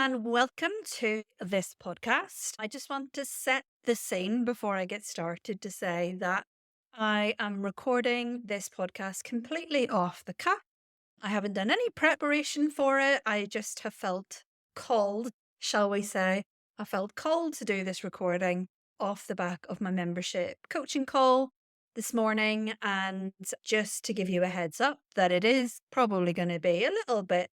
and welcome to this podcast. I just want to set the scene before I get started to say that I am recording this podcast completely off the cuff. I haven't done any preparation for it. I just have felt called, shall we say. I felt called to do this recording off the back of my membership coaching call this morning. And just to give you a heads up that it is probably going to be a little bit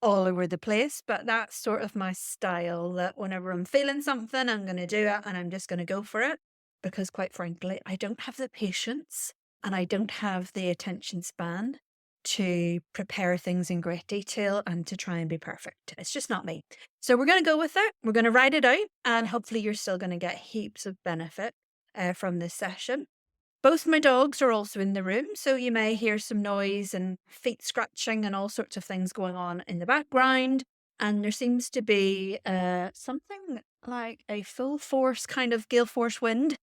all over the place, but that's sort of my style, that whenever I'm feeling something, I'm going to do it and I'm just going to go for it. Because quite frankly, I don't have the patience and I don't have the attention span to prepare things in great detail and to try and be perfect. It's just not me. So we're going to go with it. We're going to write it out, and hopefully you're still going to get heaps of benefit from this session. Both my dogs are also in the room, so you may hear some noise and feet scratching and all sorts of things going on in the background. And there seems to be something like a full force kind of gale force wind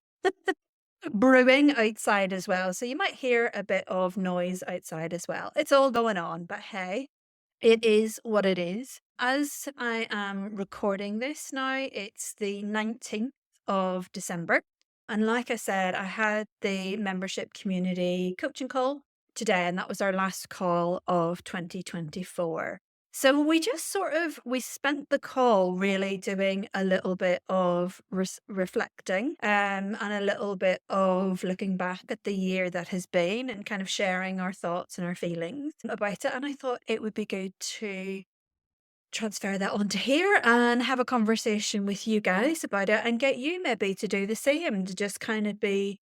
brewing outside as well. So you might hear a bit of noise outside as well. It's all going on, but hey, it is what it is. As I am recording this now, it's the 19th of December. And like I said, I had the membership community coaching call today, and that was our last call of 2024. So we spent the call really doing a little bit of reflecting and a little bit of looking back at the year that has been and kind of sharing our thoughts and our feelings about it. And I thought it would be good to transfer that onto here and have a conversation with you guys about it and get you maybe to do the same, to just kind of be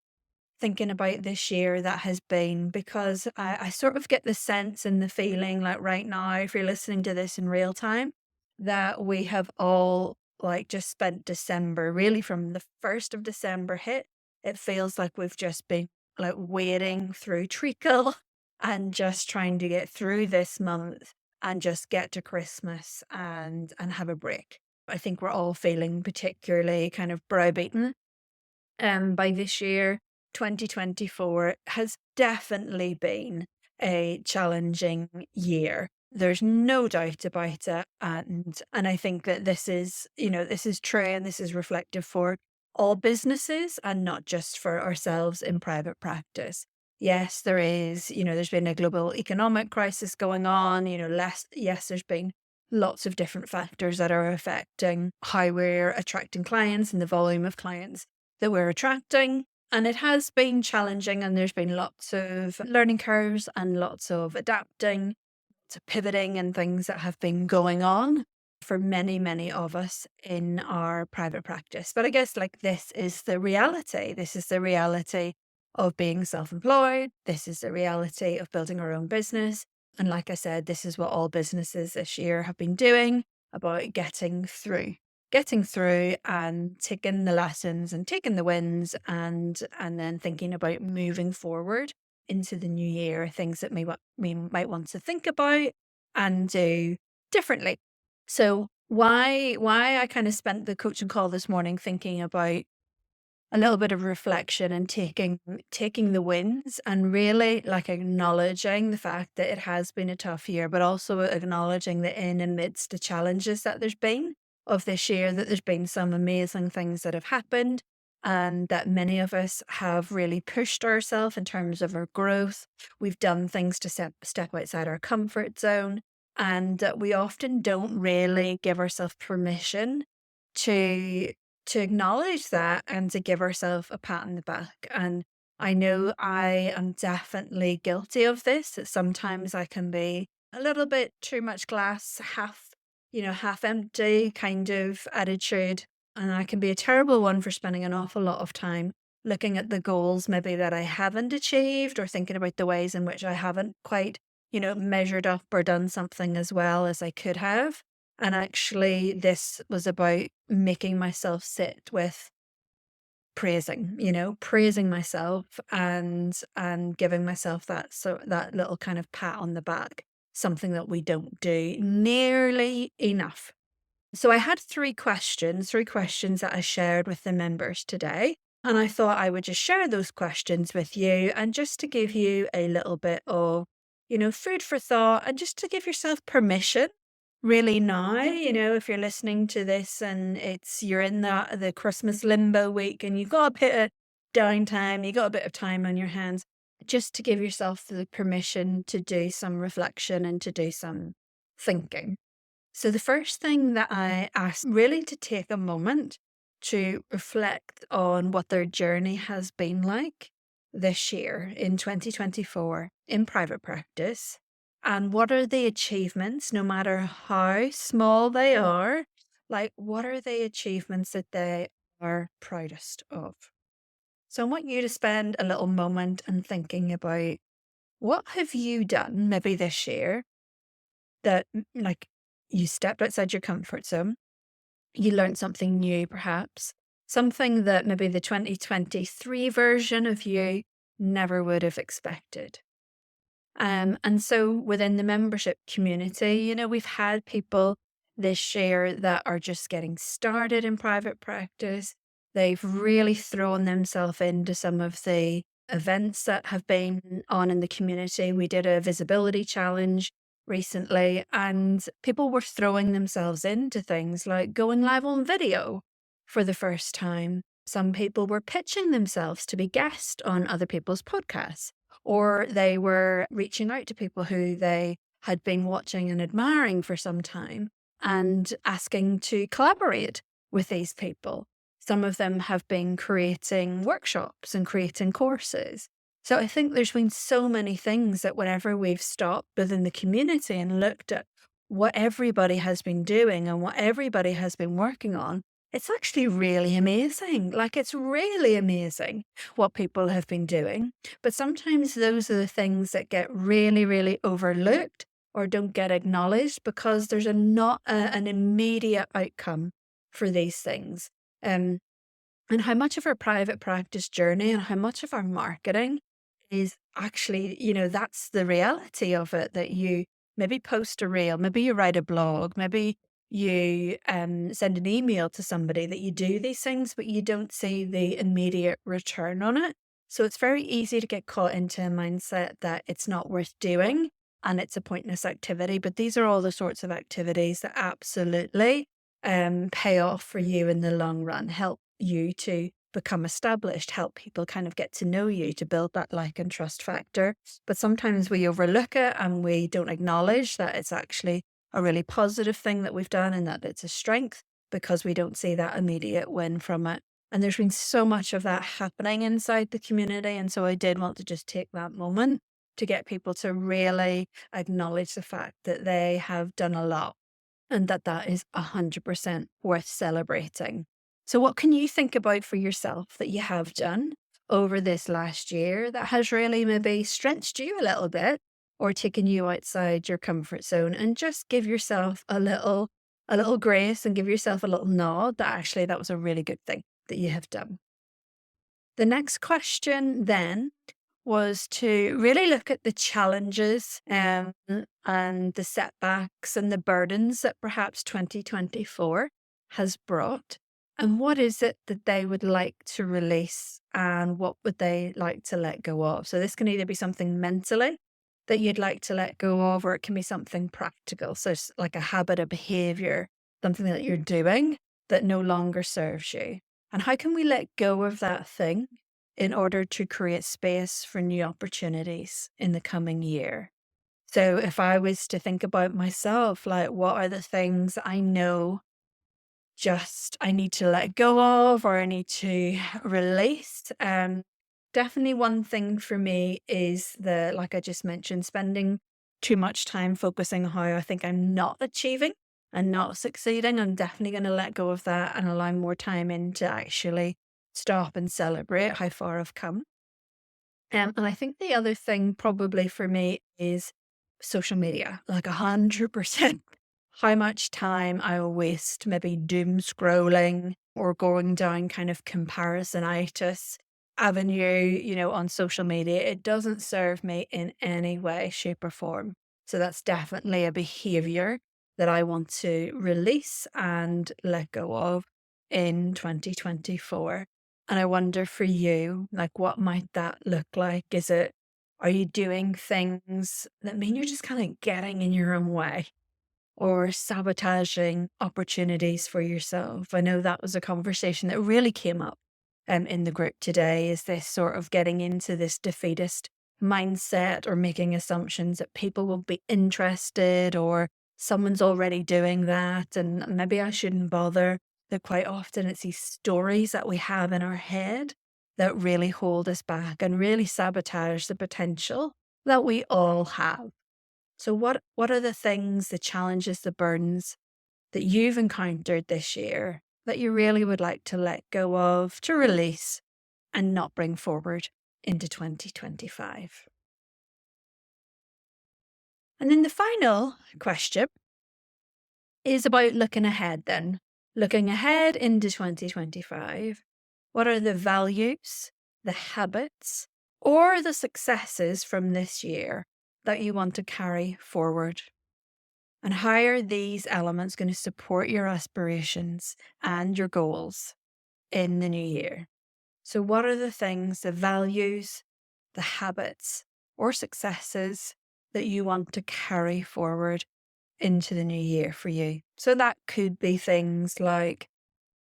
thinking about this year that has been, because I sort of get the sense and the feeling like right now, if you're listening to this in real time, that we have all like just spent December, really from the 1st of December hit. It feels like we've just been like wading through treacle and just trying to get through this month and just get to Christmas and have a break. I think we're all feeling particularly kind of browbeaten by this year. 2024 has definitely been a challenging year. There's no doubt about it. And I think that this is true, and this is reflective for all businesses and not just for ourselves in private practice. Yes, there's been a global economic crisis going on, yes, there's been lots of different factors that are affecting how we're attracting clients and the volume of clients that we're attracting. And it has been challenging, and there's been lots of learning curves and lots of adapting to pivoting and things that have been going on for many, many of us in our private practice. But I guess this is the reality. This is the reality of being self-employed. This is the reality of building our own business. And like I said, this is what all businesses this year have been doing, about getting through and taking the lessons and taking the wins and then thinking about moving forward into the new year, things that we might want to think about and do differently. So why I kind of spent the coaching call this morning thinking about a little bit of reflection and taking the wins and really acknowledging the fact that it has been a tough year, but also acknowledging that in amidst the challenges that there's been of this year, that there's been some amazing things that have happened, and that many of us have really pushed ourselves in terms of our growth. We've done things to step outside our comfort zone, and that we often don't really give ourselves permission to acknowledge that and to give ourselves a pat on the back. And I know I am definitely guilty of this, that sometimes I can be a little bit too much glass half empty kind of attitude. And I can be a terrible one for spending an awful lot of time looking at the goals maybe that I haven't achieved, or thinking about the ways in which I haven't quite, measured up or done something as well as I could have. And actually, this was about making myself sit with praising myself and giving myself that little kind of pat on the back, something that we don't do nearly enough. So I had three questions that I shared with the members today. And I thought I would just share those questions with you, and just to give you a little bit of, food for thought, and just to give yourself permission really now, if you're listening to this and you're in the Christmas limbo week and you've got a bit of downtime, you got a bit of time on your hands, just to give yourself the permission to do some reflection and to do some thinking. So the first thing that I ask really to take a moment to reflect on what their journey has been like this year in 2024 in private practice. And what are the achievements, no matter how small they are, like what are the achievements that they are proudest of? So I want you to spend a little moment and thinking about what have you done maybe this year that like you stepped outside your comfort zone, you learned something new perhaps, something that maybe the 2023 version of you never would have expected. And so within the membership community, we've had people this year that are just getting started in private practice. They've really thrown themselves into some of the events that have been on in the community. We did a visibility challenge recently, and people were throwing themselves into things like going live on video for the first time. Some people were pitching themselves to be guests on other people's podcasts, or they were reaching out to people who they had been watching and admiring for some time and asking to collaborate with these people. Some of them have been creating workshops and creating courses. So I think there's been so many things that whenever we've stopped within the community and looked at what everybody has been doing and what everybody has been working on, it's actually really amazing. Like, it's really amazing what people have been doing. But sometimes those are the things that get really, really overlooked or don't get acknowledged because there's not an immediate outcome for these things. Um, and how much of our private practice journey and how much of our marketing is actually, that's the reality of it, that you maybe post a reel, maybe you write a blog, maybe you send an email to somebody, that you do these things, but you don't see the immediate return on it. So it's very easy to get caught into a mindset that it's not worth doing and it's a pointless activity. But these are all the sorts of activities that absolutely pay off for you in the long run, help you to become established, help people kind of get to know you, to build that like and trust factor. But sometimes we overlook it and we don't acknowledge that it's actually a really positive thing that we've done and that it's a strength, because we don't see that immediate win from it. And there's been so much of that happening inside the community. And so I did want to just take that moment to get people to really acknowledge the fact that they have done a lot and that is 100% worth celebrating. So what can you think about for yourself that you have done over this last year that has really maybe stretched you a little bit or taken you outside your comfort zone, and just give yourself a little grace and give yourself a little nod that actually that was a really good thing that you have done. The next question then was to really look at the challenges and the setbacks and the burdens that perhaps 2024 has brought. And what is it that they would like to release and what would they like to let go of? So, this can either be something mentally that you'd like to let go of, or it can be something practical. So, like a habit, a behavior, something that you're doing that no longer serves you. And how can we let go of that thing in order to create space for new opportunities in the coming year? So if I was to think about myself, like what are the things I know just I need to let go of or I need to release? Definitely one thing for me is like I just mentioned, spending too much time focusing on how I think I'm not achieving and not succeeding. I'm definitely going to let go of that and allow more time in to actually stop and celebrate how far I've come. And I think the other thing probably for me is social media, like 100%. How much time I will waste maybe doom scrolling or going down kind of comparisonitis avenue, on social media. It doesn't serve me in any way, shape, or form. So that's definitely a behavior that I want to release and let go of in 2024. And I wonder for you, like, what might that look like? Are you doing things that mean you're just kind of getting in your own way? or sabotaging opportunities for yourself? I know that was a conversation that really came up in the group today. Is this sort of getting into this defeatist mindset or making assumptions that people will be interested or someone's already doing that and maybe I shouldn't bother? That quite often it's these stories that we have in our head that really hold us back and really sabotage the potential that we all have. So what are the things, the challenges, the burdens that you've encountered this year that you really would like to let go of, to release and not bring forward into 2025? And then the final question is about looking ahead then. Looking ahead into 2025, what are the values, the habits, or the successes from this year that you want to carry forward? And how are these elements going to support your aspirations and your goals in the new year? So, what are the things, the values, the habits, or successes that you want to carry forward into the new year for you? So, that could be things like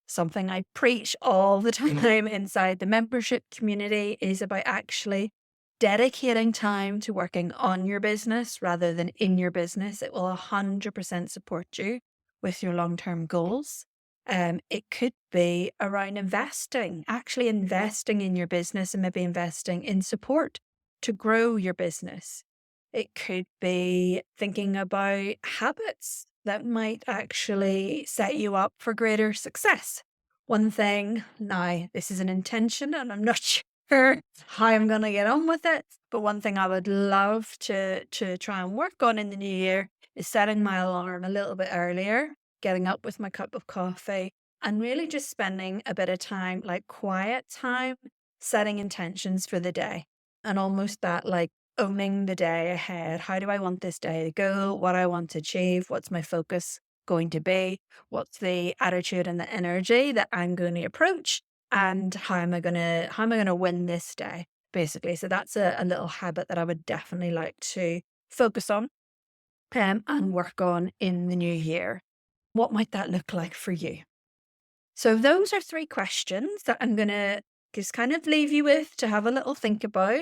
something I preach all the time inside the membership community is about actually dedicating time to working on your business rather than in your business. It will 100% support you with your long-term goals. It could be around investing, actually investing in your business and maybe investing in support to grow your business. It could be thinking about habits that might actually set you up for greater success. One thing, now this is an intention and I'm not sure how I'm going to get on with it, but one thing I would love to try and work on in the new year is setting my alarm a little bit earlier, getting up with my cup of coffee and really just spending a bit of time, like quiet time, setting intentions for the day and almost that like owning the day ahead. How do I want this day to go? What I want to achieve? What's my focus going to be? What's the attitude and the energy that I'm going to approach? And how am I gonna win this day? Basically. So that's a little habit that I would definitely like to focus on and work on in the new year. What might that look like for you? So those are three questions that I'm going to just kind of leave you with to have a little think about.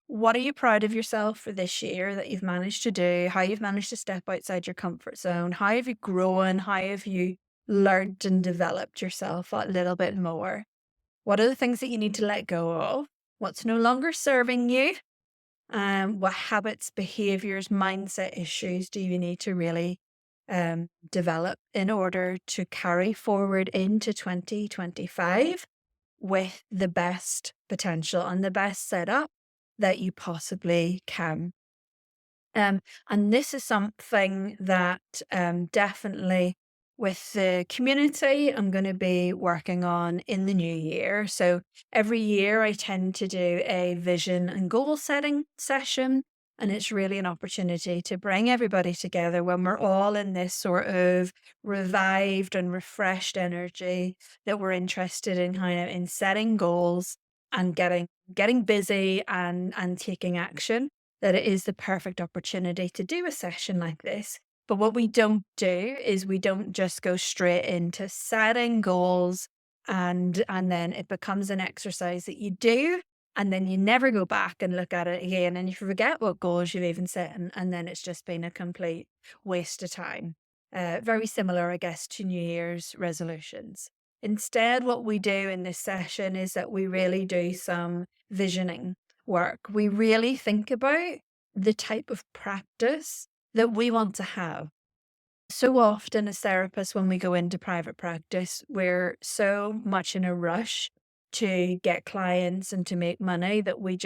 What are you proud of yourself for this year that you've managed to do? How you've managed to step outside your comfort zone? How have you grown? How have you learned and developed yourself a little bit more? What are the things that you need to let go of? What's no longer serving you? What habits, behaviors, mindset issues do you need to really develop in order to carry forward into 2025 with the best potential and the best setup that you possibly can? And this is something that definitely with the community, I'm going to be working on in the new year. So every year, I tend to do a vision and goal setting session. And it's really an opportunity to bring everybody together when we're all in this sort of revived and refreshed energy that we're interested in kind of in setting goals and getting busy and taking action, that it is the perfect opportunity to do a session like this. But what we don't do is we don't just go straight into setting goals and then it becomes an exercise that you do and then you never go back and look at it again and you forget what goals you've even set and then it's just been a complete waste of time. Very similar, I guess, to New Year's resolutions. Instead, what we do in this session is that we really do some visioning work. We really think about the type of practice that we want to have. So often, as therapists, when we go into private practice, we're so much in a rush to get clients and to make money that we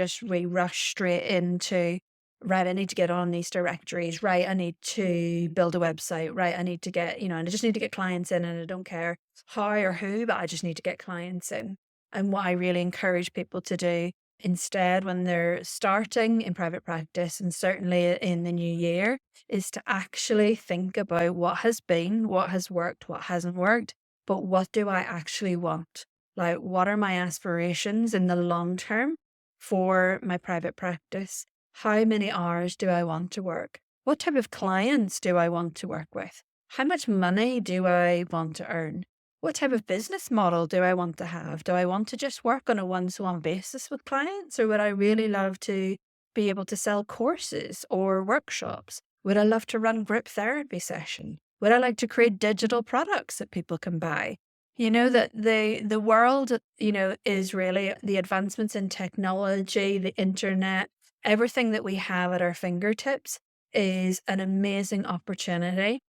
rush straight into, right, I need to get on these directories, right, I need to build a website, right, I need to get, and I just need to get clients in and I don't care how or who, but I just need to get clients in. And what I really encourage people to do instead when they're starting in private practice and certainly in the new year is to actually think about what has been, what has worked, what hasn't worked, but what do I actually want? Like, what are my aspirations in the long term for my private practice? How many hours do I want to work? What type of clients do I want to work with? How much money do I want to earn? What type of business model do I want to have? Do I want to just work on a one-to-one basis with clients, or would I really love to be able to sell courses or workshops? Would I love to run group therapy session? Would I like to create digital products that people can buy? That the world, is really the advancements in technology, the internet, everything that we have at our fingertips is an amazing opportunity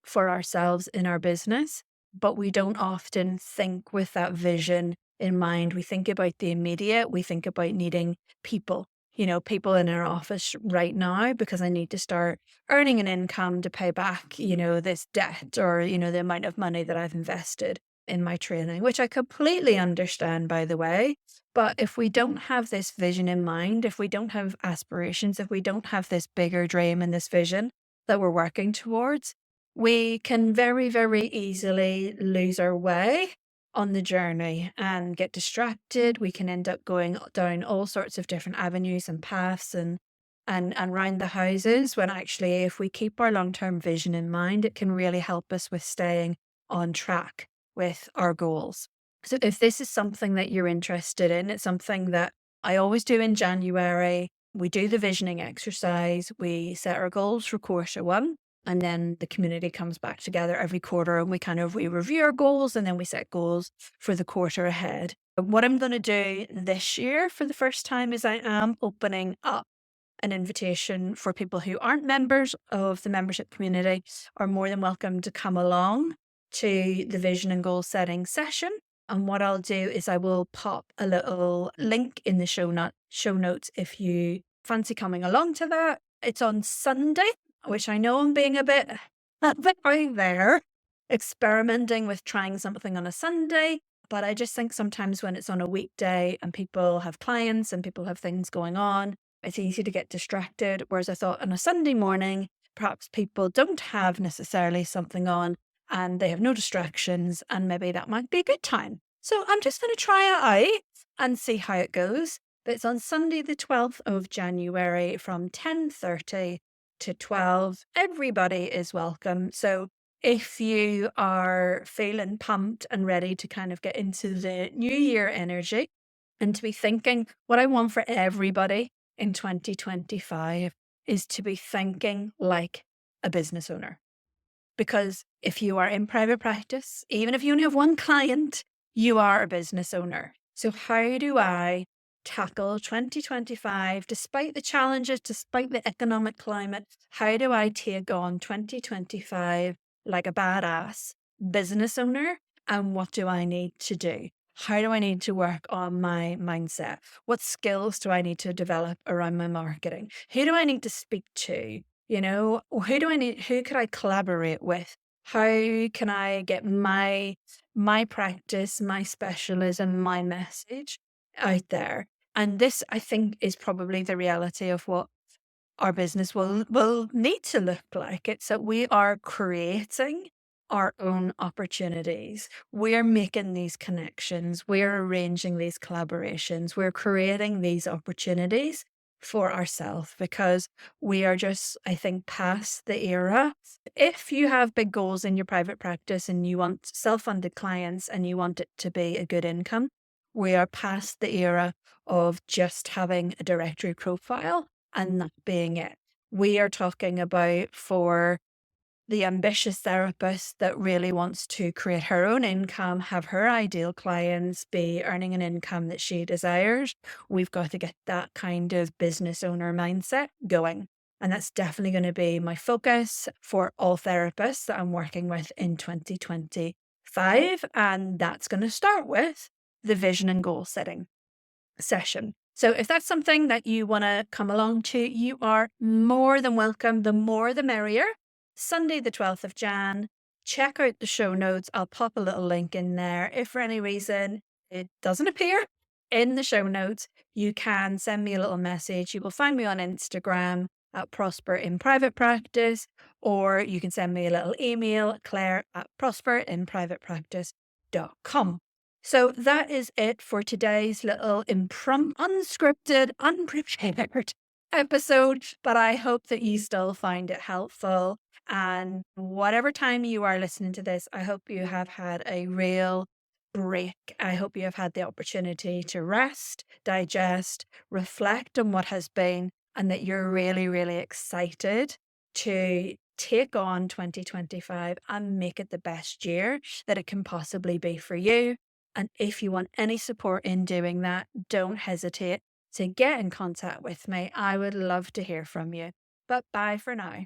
for ourselves in our business, but we don't often think with that vision in mind. We think about the immediate, we think about needing people, people in our office right now because I need to start earning an income to pay back, this debt or, the amount of money that I've invested in my training, which I completely understand, by the way. But if we don't have this vision in mind, if we don't have aspirations, if we don't have this bigger dream and this vision that we're working towards, we can very, very easily lose our way on the journey and get distracted. We can end up going down all sorts of different avenues and paths and round the houses when actually if we keep our long-term vision in mind, it can really help us with staying on track with our goals. So if this is something that you're interested in, it's something that I always do in January. We do the visioning exercise, we set our goals for quarter one, and then the community comes back together every quarter and we review our goals and then we set goals for the quarter ahead. What I'm going to do this year for the first time is I am opening up an invitation for people who aren't members of the membership community are more than welcome to come along to the vision and goal setting session. And what I'll do is I will pop a little link in the show notes if you fancy coming along to that. It's on Sunday, which I know I'm being a bit out there, experimenting with trying something on a Sunday. But I just think sometimes when it's on a weekday and people have clients and people have things going on, it's easy to get distracted. Whereas I thought on a Sunday morning, perhaps people don't have necessarily something on and they have no distractions, and maybe that might be a good time. So I'm just going to try it out and see how it goes. But it's on Sunday, the 12th of January from 10:30 to 12. Everybody is welcome. So if you are feeling pumped and ready to kind of get into the new year energy and to be thinking, what I want for everybody in 2025 is to be thinking like a business owner. Because if you are in private practice, even if you only have one client, you are a business owner. So how do I tackle 2025, despite the challenges, despite the economic climate? How do I take on 2025 like a badass business owner? And what do I need to do? How do I need to work on my mindset? What skills do I need to develop around my marketing? Who do I need to speak to? Who could I collaborate with? How can I get my practice, my specialism, my message out there? And this, I think, is probably the reality of what our business will need to look like. It's that we are creating our own opportunities. We're making these connections. We're arranging these collaborations. We're creating these opportunities for ourselves because we are just, I think, past the era. If you have big goals in your private practice and you want self-funded clients and you want it to be a good income, we are past the era of just having a directory profile and that being it. We are talking about for the ambitious therapist that really wants to create her own income, have her ideal clients, be earning an income that she desires. We've got to get that kind of business owner mindset going. And that's definitely going to be my focus for all therapists that I'm working with in 2025. And that's going to start with the vision and goal setting session. So if that's something that you want to come along to, you are more than welcome. The more, the merrier. Sunday, the 12th of Jan. Check out the show notes. I'll pop a little link in there. If for any reason it doesn't appear in the show notes, you can send me a little message. You will find me on Instagram at Prosper in Private Practice, or you can send me a little email, claire@prosperinprivatepractice.com. So that is it for today's little unscripted, unprepared episode, but I hope that you still find it helpful. And whatever time you are listening to this, I hope you have had a real break. I hope you have had the opportunity to rest, digest, reflect on what has been, and that you're really, really excited to take on 2025 and make it the best year that it can possibly be for you. And if you want any support in doing that, don't hesitate to get in contact with me. I would love to hear from you. But bye for now.